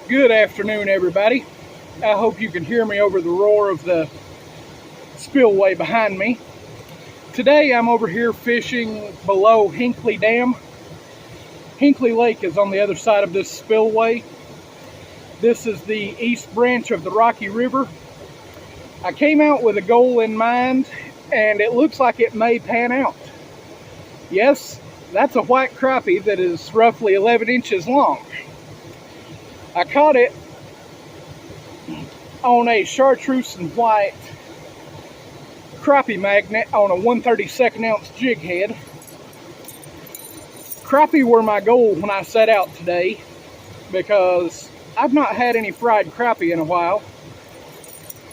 Good afternoon, everybody. I hope you can hear me over the roar of the spillway behind me. Today I'm over here fishing below Hinckley Dam. Hinckley Lake is on the other side of this spillway. This is the east branch of the Rocky River. I came out with a goal in mind, and it looks like it may pan out. Yes, that's a white crappie that is roughly 11 inches long. I caught it on a chartreuse and white crappie magnet on a 1/32 ounce jig head. Crappie were my goal when I set out today because I've not had any fried crappie in a while.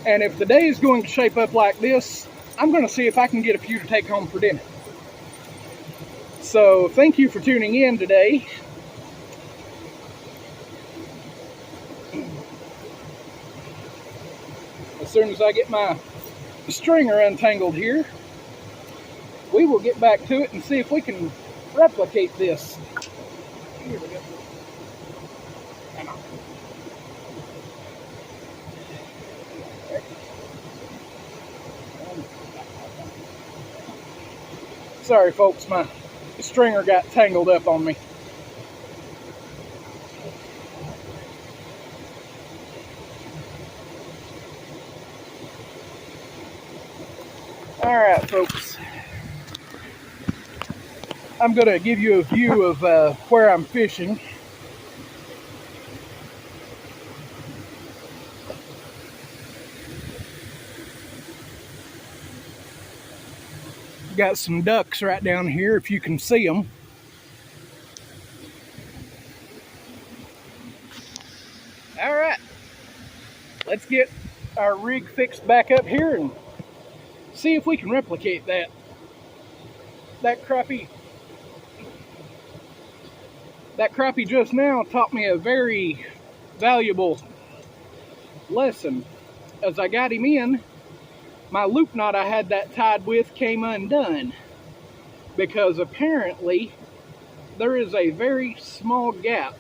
And if the day is going to shape up like this, I'm going to see if I can get a few to take home for dinner. So thank you for tuning in today. As soon as I get my stringer untangled here, we will get back to it and see if we can replicate this. Here we go. Sorry folks, my stringer got tangled up on me. Alright folks, I'm going to give you a view of where I'm fishing. Got some ducks right down here if you can see them. Alright, let's get our rig fixed back up here and see if we can replicate that crappie. That crappie just now taught me a very valuable lesson. As I got him in, my loop knot I had that tied with came undone because apparently there is a very small gap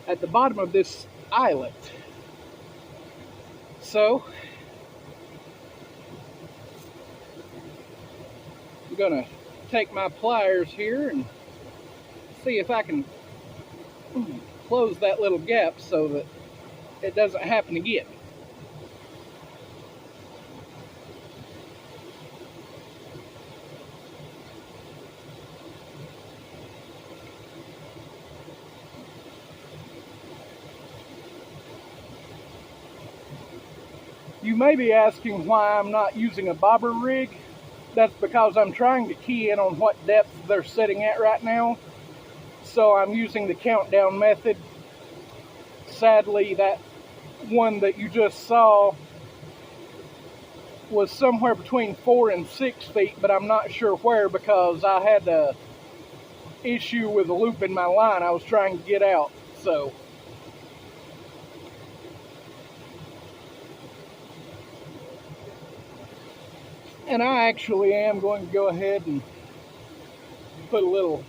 at the bottom of this eyelet. So I'm gonna take my pliers here and see if I can close that little gap so that it doesn't happen again. You may be asking why I'm not using a bobber rig. That's because I'm trying to key in on what depth they're sitting at right now. So I'm using the countdown method. Sadly, that one that you just saw was somewhere between 4 and 6 feet, but I'm not sure where because I had an issue with a loop in my line I was trying to get out. So and I actually am going to go ahead and put a little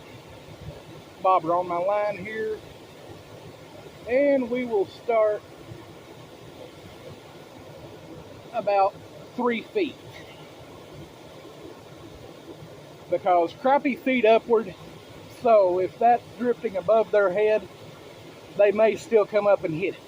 bobber on my line here, and we will start about 3 feet because crappie feed upward, so if that's drifting above their head, they may still come up and hit it.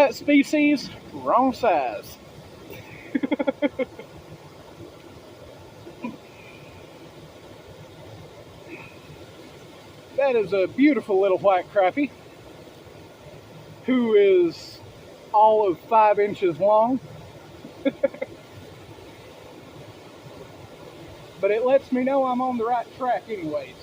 that species, wrong size. That is a beautiful little white crappie who is all of 5 inches long. But it lets me know I'm on the right track anyways.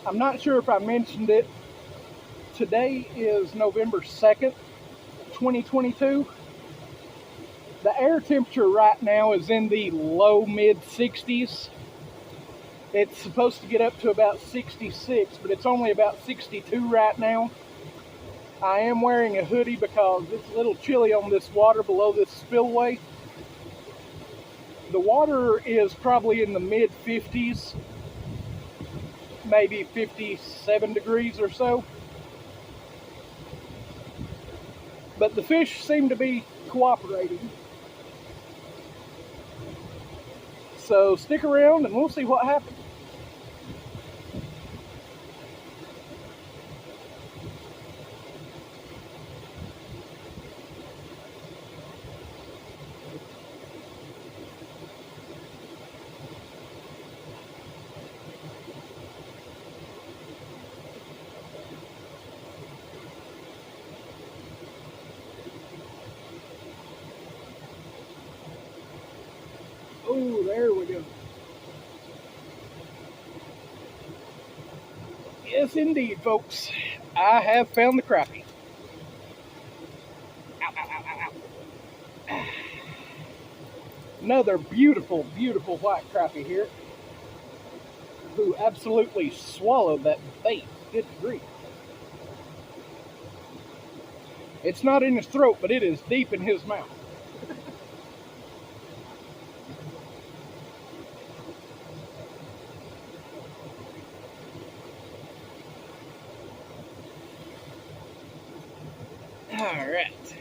I'm not sure if I mentioned it. Today is November 2nd, 2022. The air temperature right now is in the low mid 60s. It's supposed to get up to about 66, but it's only about 62 right now. I am wearing a hoodie because it's a little chilly on this water below this spillway. The water is probably in the mid 50s, maybe 57 degrees or so. But the fish seem to be cooperating. So stick around and we'll see what happens. Oh, there we go. Yes, indeed, folks. I have found the crappie. Ow, ow, ow, ow, ow. Another beautiful, beautiful white crappie here, who absolutely swallowed that bait. Good grief. It's not in his throat, but it is deep in his mouth. All right.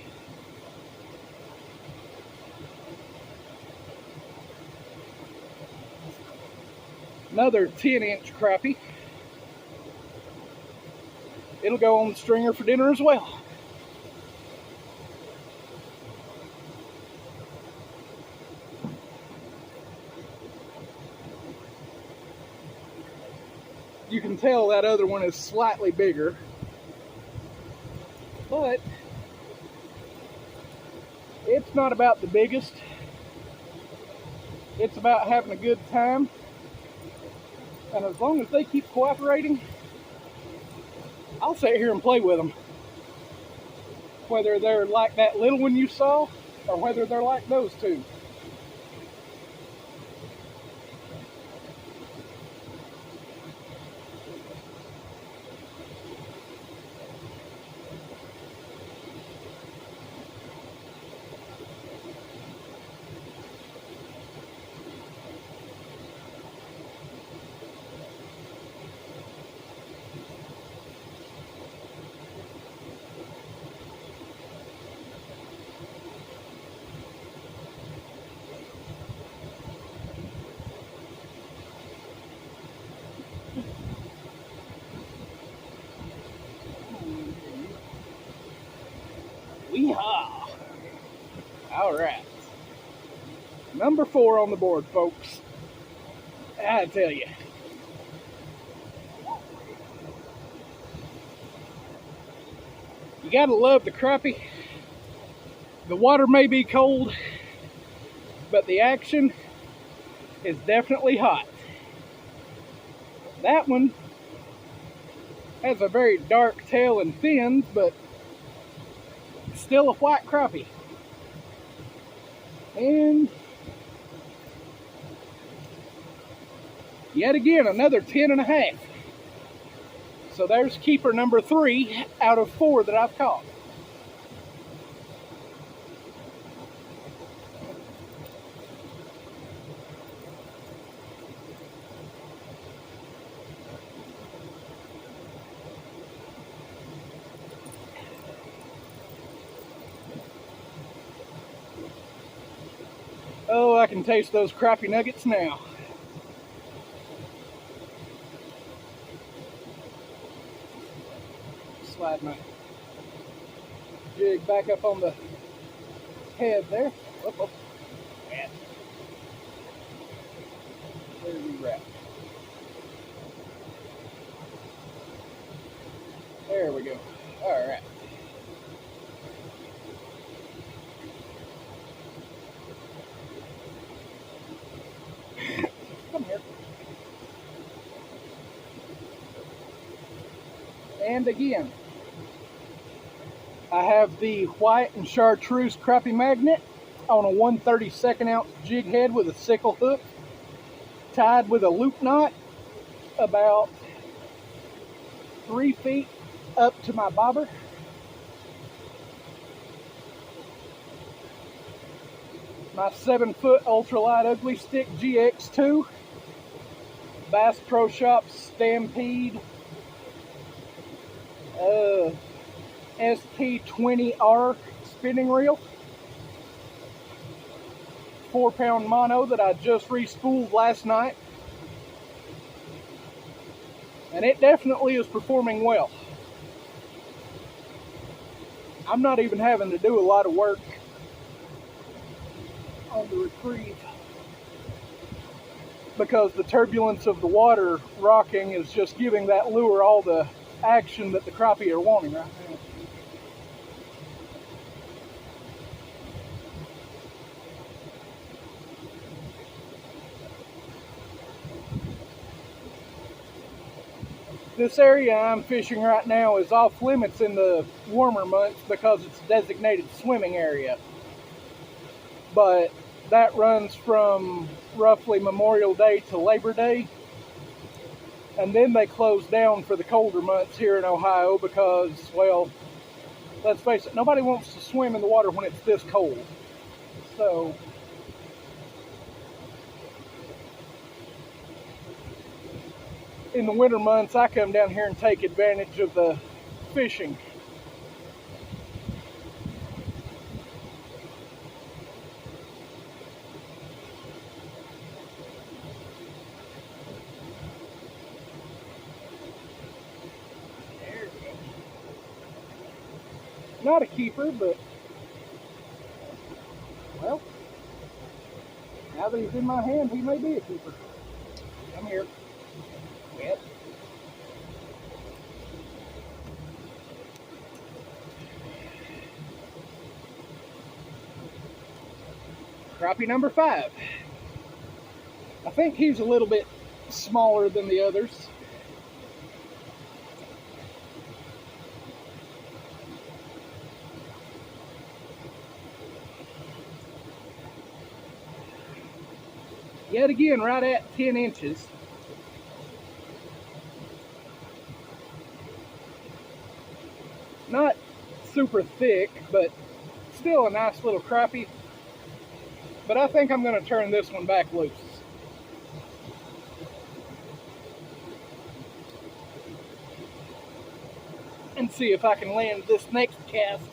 Another 10-inch crappie. It'll go on the stringer for dinner as well. You can tell that other one is slightly bigger, but it's not about the biggest. It's about having a good time. And as long as they keep cooperating, I'll sit here and play with them. Whether they're like that little one you saw, or whether they're like those two. Weehaw! All right. Number 4 on the board, folks. I tell you. You gotta love the crappie. The water may be cold, but the action is definitely hot. That one has a very dark tail and fins, but still a white crappie. And yet again, another 10.5. So there's keeper number 3 out of 4 that I've caught. Oh, I can taste those crappie nuggets now. Slide my jig back up on the head there. Whoop, whoop. And there we wrap. There we go. All right. Come here. And again, I have the white and chartreuse crappie magnet on a 1/32 ounce jig head with a sickle hook, tied with a loop knot about 3 feet up to my bobber. My 7-foot ultralight ugly stick GX2 Bass Pro Shops Stampede ST20R spinning reel, 4-pound mono that I just respooled last night, and it definitely is performing well. I'm not even having to do a lot of work on the retrieve because the turbulence of the water rocking is just giving that lure all the action that the crappie are wanting right now. This area I'm fishing right now is off limits in the warmer months because it's a designated swimming area. But that runs from roughly Memorial Day to Labor Day. And then they close down for the colder months here in Ohio because, well, let's face it, nobody wants to swim in the water when it's this cold. So in the winter months, I come down here and take advantage of the fishing. There we go. Not a keeper, but, well, now that he's in my hand, he may be a keeper. Come here. Yep. Crappie number 5. I think he's a little bit smaller than the others. Yet again, right at 10 inches. Not super thick, but still a nice little crappie. But I think I'm going to turn this one back loose. And see if I can land this next cast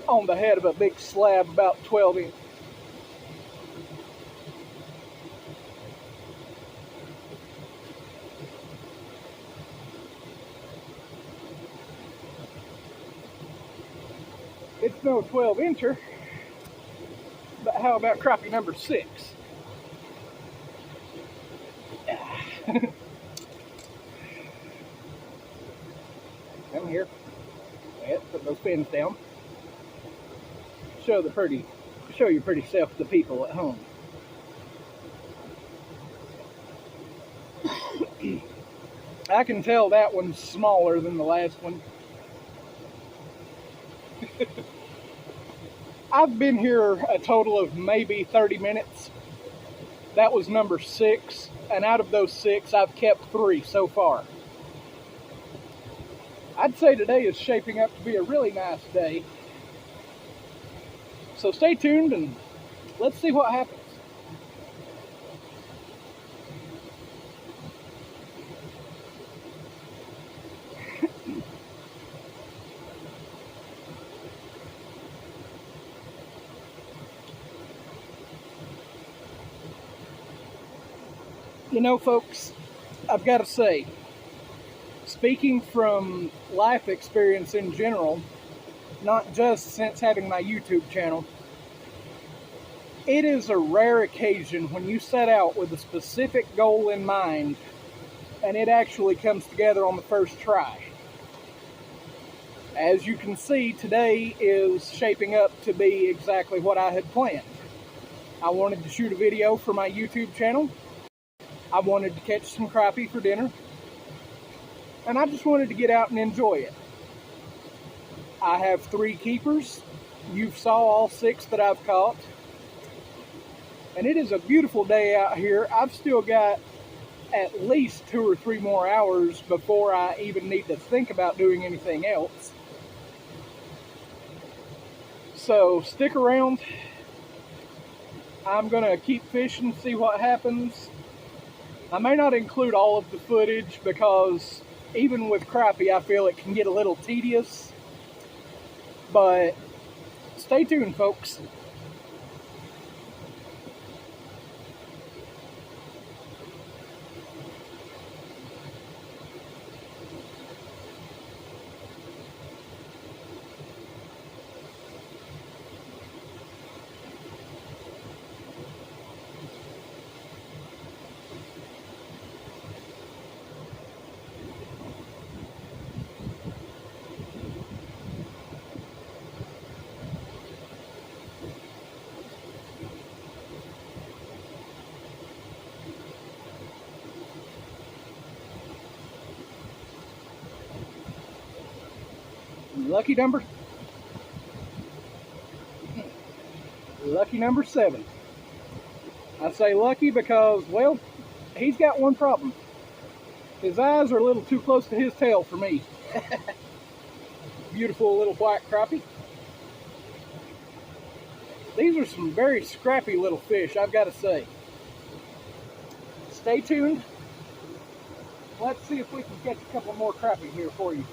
on the head of a big slab about 12 inches. It's no 12-incher, but how about crappie number 6? Come here. Yep, put those pins down. Show your pretty self to the people at home. I can tell that one's smaller than the last one. I've been here a total of maybe 30 minutes. That was number 6, and out of those 6, I've kept 3 so far. I'd say today is shaping up to be a really nice day. So stay tuned and let's see what happens. You know, folks, I've got to say, speaking from life experience in general, not just since having my YouTube channel, it is a rare occasion when you set out with a specific goal in mind and it actually comes together on the first try. As you can see, today is shaping up to be exactly what I had planned. I wanted to shoot a video for my YouTube channel. I wanted to catch some crappie for dinner. And I just wanted to get out and enjoy it. I have 3 keepers. You saw all 6 that I've caught. And it is a beautiful day out here. I've still got at least 2 or 3 more hours before I even need to think about doing anything else. So stick around. I'm gonna keep fishing, see what happens. I may not include all of the footage because even with crappie, I feel it can get a little tedious. But stay tuned, folks. Lucky number 7. I say lucky because, well, he's got one problem. His eyes are a little too close to his tail for me. Beautiful little white crappie. These are some very scrappy little fish, I've got to say. Stay tuned. Let's see if we can catch a couple more crappie here for you.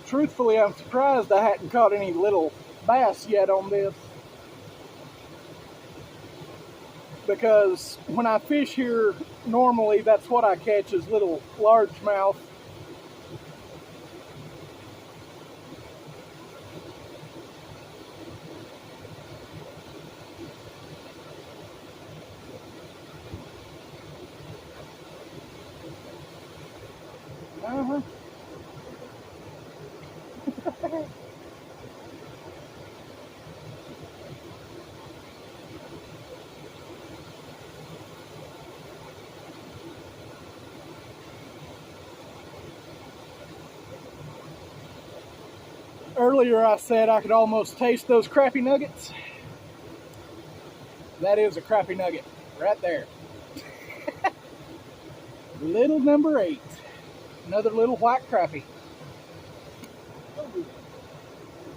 Truthfully, I'm surprised I hadn't caught any little bass yet on this. Because when I fish here, normally that's what I catch is little largemouth. Earlier I said I could almost taste those crappie nuggets. That is a crappie nugget right there. Little number 8. Another little white crappie.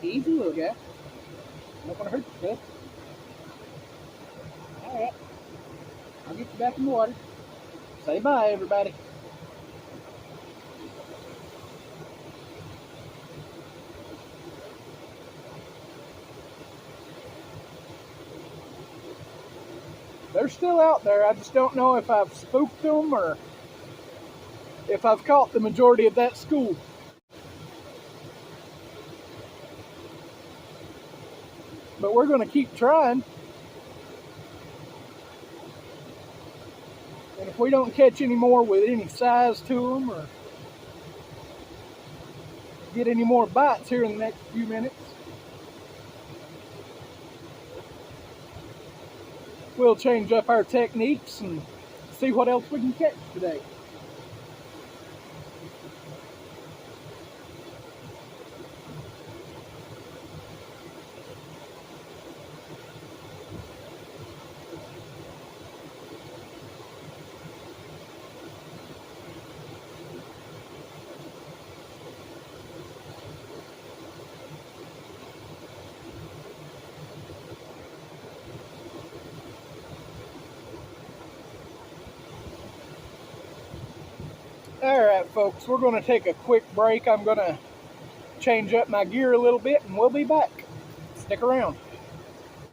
Easy little guy. Not gonna hurt you, bud. Alright. I'll get you back in the water. Say bye, everybody. They're still out there. I just don't know if I've spooked them or if I've caught the majority of that school. But we're going to keep trying. And if we don't catch any more with any size to them or get any more bites here in the next few minutes, we'll change up our techniques and see what else we can catch today. Alright folks, we're going to take a quick break. I'm going to change up my gear a little bit and we'll be back. Stick around.